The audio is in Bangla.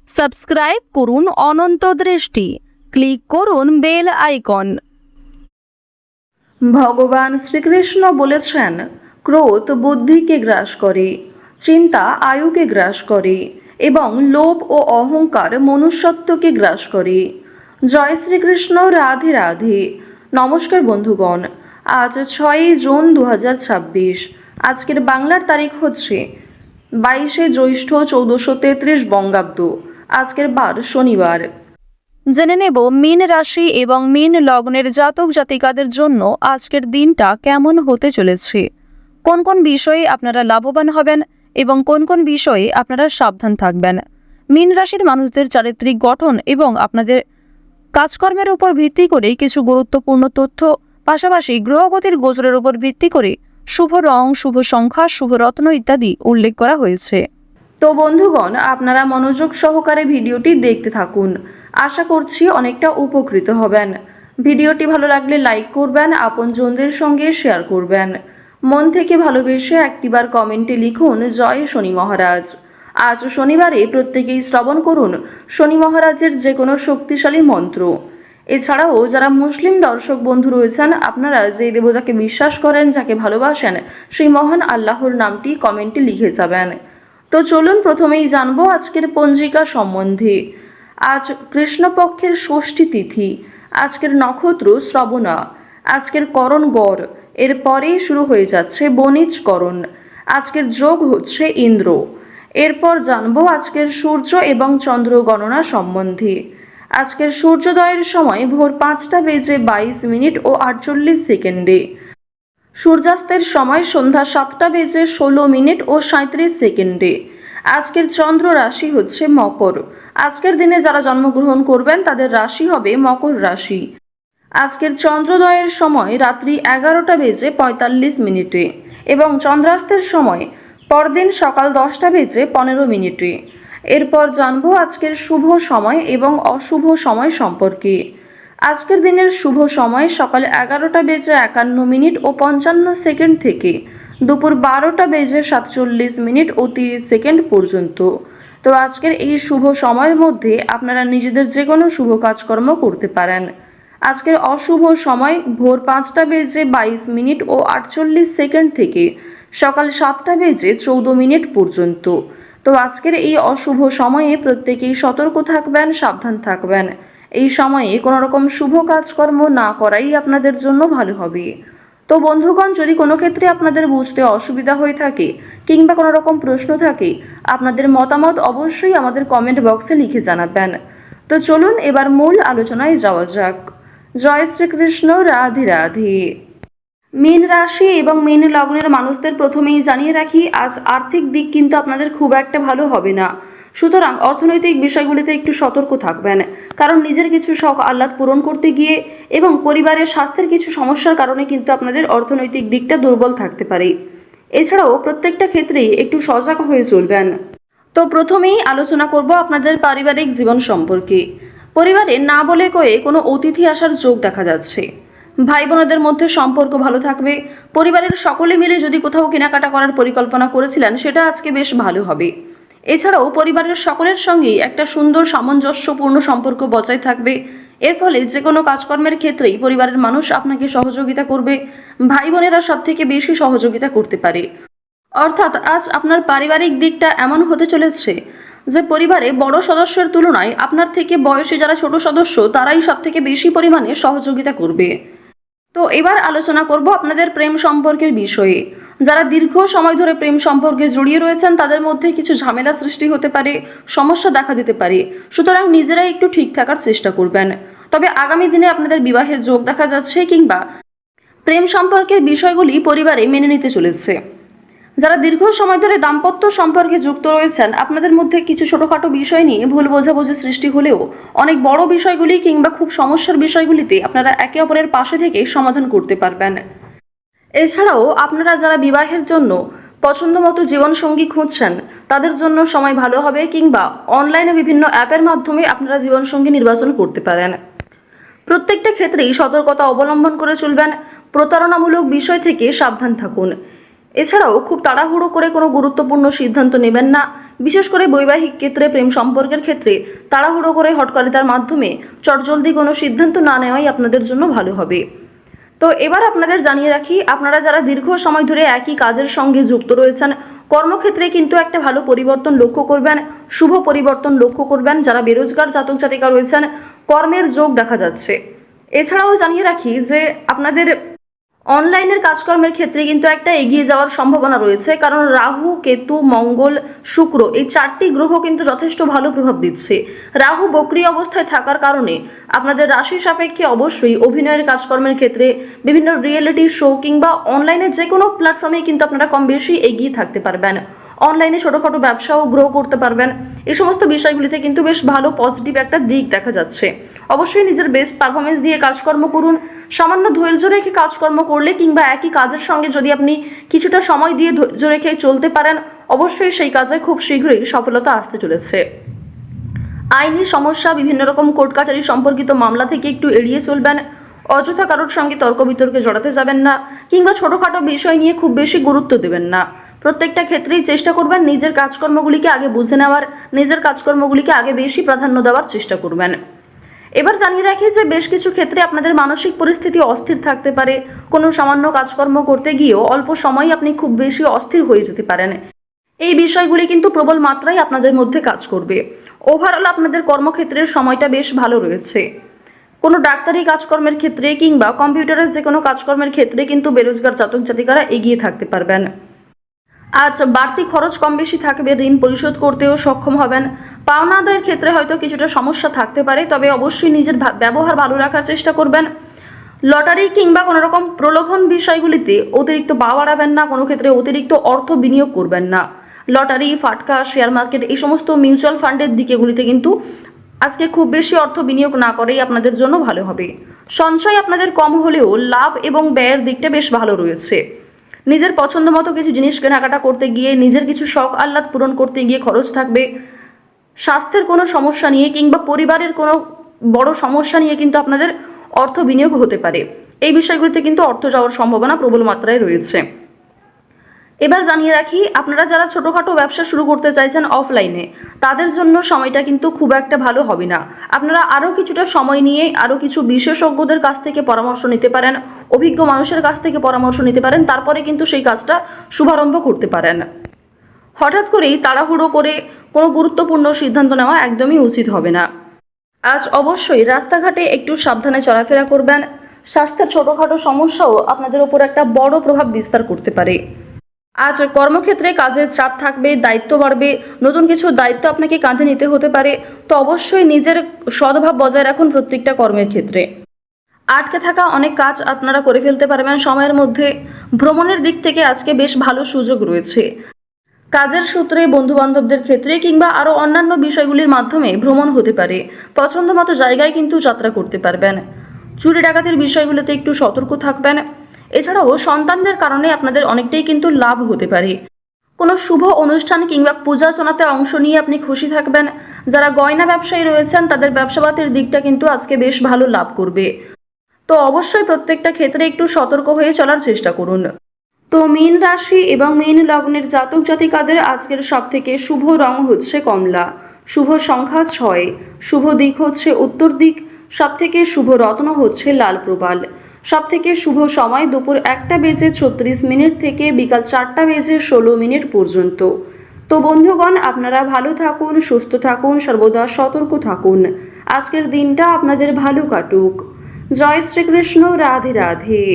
সাবস্ক্রাইব করুন অনন্ত দৃষ্টি, ক্লিক করুন বেল আইকন। ভগবান শ্রীকৃষ্ণ বলেছেন, ক্রোধ বুদ্ধিকে গ্রাস করে, চিন্তা আয়ুকে গ্রাস করে এবং লোভ ও অহংকার মনুষ্যত্বকে গ্রাস করে। জয় শ্রীকৃষ্ণ, রাধে রাধে। নমস্কার বন্ধুগণ, আজ 6 জুন 2026। আজকের বাংলার তারিখ হচ্ছে 22 জ্যৈষ্ঠ 1433 বঙ্গাব্দ। আজকের বার শনিবার। জেনে নেব মীন রাশি এবং মীন লগ্নের জাতক জাতিকাদের জন্য আজকের দিনটা কেমন হতে চলেছে, কোন কোন বিষয়ে আপনারা লাভবান হবেন এবং কোন কোন বিষয়ে আপনারা সাবধান থাকবেন। মীন রাশির মানুষদের চারিত্রিক গঠন এবং আপনাদের কাজকর্মের উপর ভিত্তি করে কিছু গুরুত্বপূর্ণ তথ্য, পাশাপাশি গ্রহগতির গোচরের উপর ভিত্তি করে শুভ রং, শুভ সংখ্যা, শুভ রত্ন ইত্যাদি উল্লেখ করা হয়েছে। তো বন্ধুগণ, আপনারা মনোযোগ সহকারে ভিডিওটি দেখতে থাকুন। আশা করছি অনেকটা উপকৃত হবেন। ভিডিওটি ভালো লাগলে লাইক করবেন, আপনজনদের সঙ্গে শেয়ার করবেন। মন থেকে ভালোবেসে একটিবার কমেন্টে লিখুন জয় শনি মহারাজ। আজ শনিবারে প্রত্যেকেই শ্রবণ করুন শনি মহারাজের যে কোনো শক্তিশালী মন্ত্র। এছাড়াও যারা মুসলিম দর্শক বন্ধু রয়েছেন, আপনারা যে দেবতাকে বিশ্বাস করেন, যাকে ভালোবাসেন, সেই মহান আল্লাহর নামটি কমেন্টে লিখে যাবেন। তো চলুন প্রথমেই জানবো আজকের পঞ্জিকা সম্বন্ধে। আজ কৃষ্ণপক্ষের ষষ্ঠী তিথি। আজকের নক্ষত্র শ্রবণা। আজকের করণ গড়। এরপরেই শুরু হয়ে যাচ্ছে বণিজ করণ। আজকের যোগ হচ্ছে ইন্দ্র। এরপর জানবো আজকের সূর্য এবং চন্দ্র গণনা সম্বন্ধে। আজকের সূর্যোদয়ের সময় ভোর 5:22 ও 48 সেকেন্ডে। সূর্যাস্তের সময় সন্ধ্যা 7:16 ও 37 সেকেন্ডে। আজকের চন্দ্র রাশি হচ্ছে মকর। আজকের দিনে যারা জন্মগ্রহণ করবেন তাদের রাশি হবে মকর রাশি। আজকের চন্দ্রোদয়ের সময় রাত্রি 11:45 এবং চন্দ্রাস্তের সময় পরদিন সকাল 10:15। এরপর জানবো আজকের শুভ সময় এবং অশুভ সময় সম্পর্কে। আজকের দিনের শুভ সময় সকাল 11:51 ও 55 সেকেন্ড থেকে দুপুর 12:47 ও 30 সেকেন্ড পর্যন্ত। তো আজকের এই শুভ সময়ের মধ্যে আপনারা নিজেদের যে কোনো শুভ কাজকর্ম করতে পারেন। আজকের অশুভ সময় ভোর 5:22 ও 48 সেকেন্ড থেকে সকাল 7:14 পর্যন্ত। তো আজকের এই অশুভ সময়ে প্রত্যেকেই সতর্ক থাকবেন, সাবধান থাকবেন। এই সময়ে কোনো রকম শুভ কাজকর্ম না করাই আপনাদের জন্য ভালো হবে। তো বন্ধুগণ, যদি কোনো ক্ষেত্রে আপনাদের বুঝতে অসুবিধা হয়ে থাকে কিংবা কোনো রকম প্রশ্ন থাকে, আপনাদের মতামত অবশ্যই আমাদের কমেন্ট বক্সে লিখে জানাবেন। তো চলুন এবার মূল আলোচনায় যাওয়া যাক। জয় শ্রীকৃষ্ণ, রাধে রাধে। মীন রাশি এবং মীন লগ্নের মানুষদের প্রথমেই জানিয়ে রাখি, আজ আর্থিক দিক কিন্তু আপনাদের খুব একটা ভালো হবে না। সুতরাং অর্থনৈতিক বিষয়গুলিতে একটু সতর্ক থাকবেন, কারণ নিজের কিছু শখ আহ্লাদ পূরণ করতে গিয়ে এবং পরিবারের স্বাস্থ্যের কিছু সমস্যার কারণে কিন্তু আপনাদের অর্থনৈতিক দিকটা দুর্বল থাকতে পারে। এছাড়াও প্রত্যেকটা ক্ষেত্রেই একটু সজাগ হয়ে চলবেন। তো প্রথমেই আলোচনা করব আপনাদের পারিবারিক জীবন সম্পর্কে। পরিবারে না বলে কয়ে কোনো অতিথি আসার যোগ দেখা যাচ্ছে। ভাই বোনদের মধ্যে সম্পর্ক ভালো থাকবে। পরিবারের সকলে মিলে যদি কোথাও কেনাকাটা করার পরিকল্পনা করেছিলেন, সেটা আজকে বেশ ভালো হবে। এছাড়াও পরিবারের সকলের সঙ্গেই একটা সুন্দর সামঞ্জস্যপূর্ণ সম্পর্ক বজায় থাকবে। এর ফলে যে কোনো কাজকর্মের ক্ষেত্রেই পরিবারের মানুষ আপনাকে সহযোগিতা করবে। ভাই বোনেরা সব থেকে বেশি সহযোগিতা করতে পারে। অর্থাৎ আজ আপনার পারিবারিক দিকটা এমন হতে চলেছে যে পরিবারে বড় সদস্যের তুলনায় আপনার থেকে বয়সে যারা ছোট সদস্য, তারাই সব থেকে বেশি পরিমাণে সহযোগিতা করবে। তো এবার আলোচনা করব আপনাদের প্রেম সম্পর্কের বিষয়ে। যারা দীর্ঘ সময় ধরে প্রেম সম্পর্কে জড়িয়ে রয়েছেন, তাদের মধ্যে কিছু ঝামেলা সৃষ্টি হতে পারে, সমস্যা দেখা দিতে পারে। সুতরাং নিজেরাই একটু ঠিক থাকার চেষ্টা করবেন। তবে আগামী দিনে আপনাদের বিবাহের যোগ দেখা যাচ্ছে কিংবা প্রেম সম্পর্কের বিষয়গুলি পরিবারে মেনে নিতে চলেছে। যারা দীর্ঘ সময় ধরে দাম্পত্য সম্পর্কে যুক্ত রয়েছেন, আপনাদের মধ্যে কিছু ছোটখাটো বিষয় নিয়ে ভুল বোঝাবুঝি সৃষ্টি হলেও অনেক বড় বিষয়গুলি কিংবা খুব সমস্যার বিষয়গুলিতে আপনারা একে অপরের পাশে থেকে সমাধান করতে পারবেন। এছাড়াও আপনারা যারা বিবাহের জন্য পছন্দমতো জীবনসঙ্গী খুঁজছেন, তাদের জন্য সময় ভালো হবে কিংবা অনলাইনে বিভিন্ন অ্যাপের মাধ্যমে আপনারা জীবনসঙ্গী নির্বাচন করতে পারেন। প্রত্যেকটা ক্ষেত্রেই সতর্কতা অবলম্বন করে চলবেন। প্রতারণামূলক বিষয় থেকে সাবধান থাকুন। এছাড়াও খুব তাড়াহুড়ো করে কোনো গুরুত্বপূর্ণ সিদ্ধান্ত নেবেন না। বিশেষ করে বৈবাহিক ক্ষেত্রে, প্রেম সম্পর্কের ক্ষেত্রে তাড়াহুড়ো করে হটকারিতার মাধ্যমে চটজলদি কোনো সিদ্ধান্ত না নেওয়াই আপনাদের জন্য ভালো হবে। তো এবার আপনাদের জানিয়ে রাখি, আপনারা যারা দীর্ঘ সময় ধরে একই কাজের সঙ্গে যুক্ত রয়েছেন, কর্মক্ষেত্রে কিন্তু একটা ভালো পরিবর্তন লক্ষ্য করবেন, শুভ পরিবর্তন লক্ষ্য করবেন। যারা বেরোজগার জাতক জাতিকা রয়েছেন, কর্মের যোগ দেখা যাচ্ছে। এছাড়াও জানিয়ে রাখি যে আপনাদের অনলাইনের কাজকর্মের ক্ষেত্রে কিন্তু একটা এগিয়ে যাওয়ার সম্ভাবনা রয়েছে, কারণ রাহু, কেতু, মঙ্গল, শুক্র এই 4টি গ্রহ কিন্তু যথেষ্ট ভালো প্রভাব দিচ্ছে। রাহু বক্রী অবস্থায় থাকার কারণে আপনাদের রাশি সাপেক্ষে অবশ্যই অভিনয়ের কাজকর্মের ক্ষেত্রে, বিভিন্ন রিয়েলিটি শো কিংবা অনলাইনে যে কোনো প্ল্যাটফর্মে কিন্তু আপনারা কম বেশি এগিয়ে থাকতে পারবেন। অনলাইনে ছোটোখাটো ব্যবসাও গ্রো করতে পারবেন। এই সমস্ত বিষয়গুলিতে কিন্তু বেশ ভালো পজিটিভ একটা দিক দেখা যাচ্ছে। অবশ্যই নিজের বেস্ট পারফরমেন্স দিয়ে কাজকর্ম করুন। সামান্য ধৈর্য রেখে কাজকর্ম করলে কিংবা একই কাজের সঙ্গে যদি আপনি কিছুটা সময় দিয়ে ধৈর্য রেখে চলতে পারেন, অবশ্যই সেই কাজে খুব শীঘ্রই সফলতা আসতে চলেছে। আইনি সমস্যা, বিভিন্ন রকম কোর্ট কাছারি সম্পর্কিত মামলা থেকে একটু এড়িয়ে চলবেন। অযথা কারোর সঙ্গে তর্ক বিতর্কে জড়াতে যাবেন না, কিংবা ছোটোখাটো বিষয় নিয়ে খুব বেশি গুরুত্ব দেবেন না। প্রত্যেকটা ক্ষেত্রেই চেষ্টা করবেন নিজের কাজকর্মগুলিকে আগে বুঝে নেওয়ার, নিজের কাজকর্মগুলিকে আগে বেশি প্রাধান্য দেওয়ার চেষ্টা করবেন। এবার জানিয়ে রাখি যে বেশ কিছু ক্ষেত্রে আপনাদের মানসিক পরিস্থিতি অস্থির থাকতে পারে। কোনো সামান্য কাজকর্ম করতে গিয়েও অল্প সময় আপনি খুব বেশি অস্থির হয়ে যেতে পারেন। এই বিষয়গুলি কিন্তু প্রবল মাত্রায় আপনাদের মধ্যে কাজ করবে। ওভারঅল আপনাদের কর্মক্ষেত্রের সময়টা বেশ ভালো রয়েছে। কোনো ডাক্তারি কাজকর্মের ক্ষেত্রে কিংবা কম্পিউটারের যে কোনো কাজকর্মের ক্ষেত্রে কিন্তু বেরোজগার জাতক জাতিকারা এগিয়ে থাকতে পারবেন। আজ বাড়তি খরচ কম বেশি থাকবে, ঋণ পরিশোধ করতেও সক্ষম হবেন। পাওনা আদায়ের ক্ষেত্রে হয়তো কিছুটা সমস্যা থাকতে পারে, তবে অবশ্যই নিজের ব্যবহার ভালো রাখার চেষ্টা করবেন। লটারি কিংবা কোনো রকম প্রলোভন বিষয়গুলিতে অতিরিক্ত পা বাড়াবেন না, কোনো ক্ষেত্রে অতিরিক্ত অর্থ বিনিয়োগ করবেন না। লটারি, ফাটকা, শেয়ার মার্কেট এই সমস্ত মিউচুয়াল ফান্ডের দিকেগুলিতে কিন্তু আজকে খুব বেশি অর্থ বিনিয়োগ না করেই আপনাদের জন্য ভালো হবে। সঞ্চয় আপনাদের কম হলেও লাভ এবং ব্যয়ের দিকটা বেশ ভালো রয়েছে। নিজের পছন্দ মতো কিছু জিনিস কেনাকাটা করতে গিয়ে, নিজের কিছু শখ আহ্লাদ পূরণ করতে গিয়ে খরচ থাকবে। স্বাস্থ্যের কোনো সমস্যা নিয়ে কিংবা পরিবারের কোনো বড় সমস্যা নিয়ে কিন্তু আপনাদের অর্থ বিনিয়োগ হতে পারে। এই বিষয়গুলিতে কিন্তু অর্থ যাওয়ার সম্ভাবনা প্রবল মাত্রায় রয়েছে। এবার জানিয়ে রাখি, আপনারা যারা ছোটোখাটো ব্যবসা শুরু করতে চাইছেন অফলাইনে, তাদের জন্য সময়টা কিন্তু খুব একটা ভালো হবে না। আপনারা আরও কিছুটা সময় নিয়ে আরও কিছু বিশেষজ্ঞদের কাছ থেকে পরামর্শ নিতে পারেন, অভিজ্ঞ মানুষের কাছ থেকে পরামর্শ নিতে পারেন, তারপরে কিন্তু সেই কাজটা শুভারম্ভ করতে পারেন। হঠাৎ করেই তাড়াহুড়ো করে কোনো গুরুত্বপূর্ণ সিদ্ধান্ত নেওয়া একদমই উচিত হবে না। আজ অবশ্যই রাস্তাঘাটে একটু সাবধানে চলাফেরা করবেন। স্বাস্থ্যের ছোটোখাটো সমস্যাও আপনাদের ওপর একটা বড় প্রভাব বিস্তার করতে পারে। আজ কর্মক্ষেত্রে কাজের চাপ থাকবে, দায়িত্ব বাড়বে, নতুন কিছু দায়িত্ব আপনাকে কাঁধে নিতে হতে পারে। তো অবশ্যই নিজের সদ্ভাব বজায় রাখুন প্রত্যেকটা কর্মের ক্ষেত্রে। আটকে থাকা অনেক কাজ আপনারা করে ফেলতে পারবেন সময়ের মধ্যে। ভ্রমণের দিক থেকে আজকে বেশ ভালো সুযোগ রয়েছে। কাজের সূত্রে, বন্ধুবান্ধবদের ক্ষেত্রে কিংবা আরও অন্যান্য বিষয়গুলির মাধ্যমে ভ্রমণ হতে পারে। পছন্দ মতো জায়গায় কিন্তু যাত্রা করতে পারবেন। চুরি ডাকাতির বিষয়গুলোতে একটু সতর্ক থাকবেন। এছাড়াও সন্তানদের কারণে আপনাদের অনেকটাই কিন্তু লাভ হতে পারে। কোনো শুভ অনুষ্ঠান কিংবা পূজার্চনাতে অংশ নিয়ে আপনি খুশি থাকবেন। যারা গয়না ব্যবসায়ী রয়েছেন, তাদের ব্যবসাপাতির দিকটা কিন্তু আজকে বেশ ভালো লাভ করবে। তো অবশ্যই প্রত্যেকটা ক্ষেত্রে একটু সতর্ক হয়ে চলার চেষ্টা করুন। তো মীন রাশি এবং মীন লগ্নের জাতক জাতিকাদের আজকের সবথেকে শুভ রং হচ্ছে কমলা, শুভ সংখ্যা 6, শুভ দিক হচ্ছে উত্তর দিক, সবথেকে শুভ রত্ন হচ্ছে লাল প্রবাল, সবথেকে শুভ সময় দুপুর 1:36 থেকে বিকাল 4:16 পর্যন্ত। তো বন্ধুগণ, আপনারা ভালো থাকুন, সুস্থ থাকুন, সর্বদা সতর্ক থাকুন। আজকের দিনটা আপনাদের ভালো কাটুক। জয় শ্রীকৃষ্ণ। রাধে রাধে।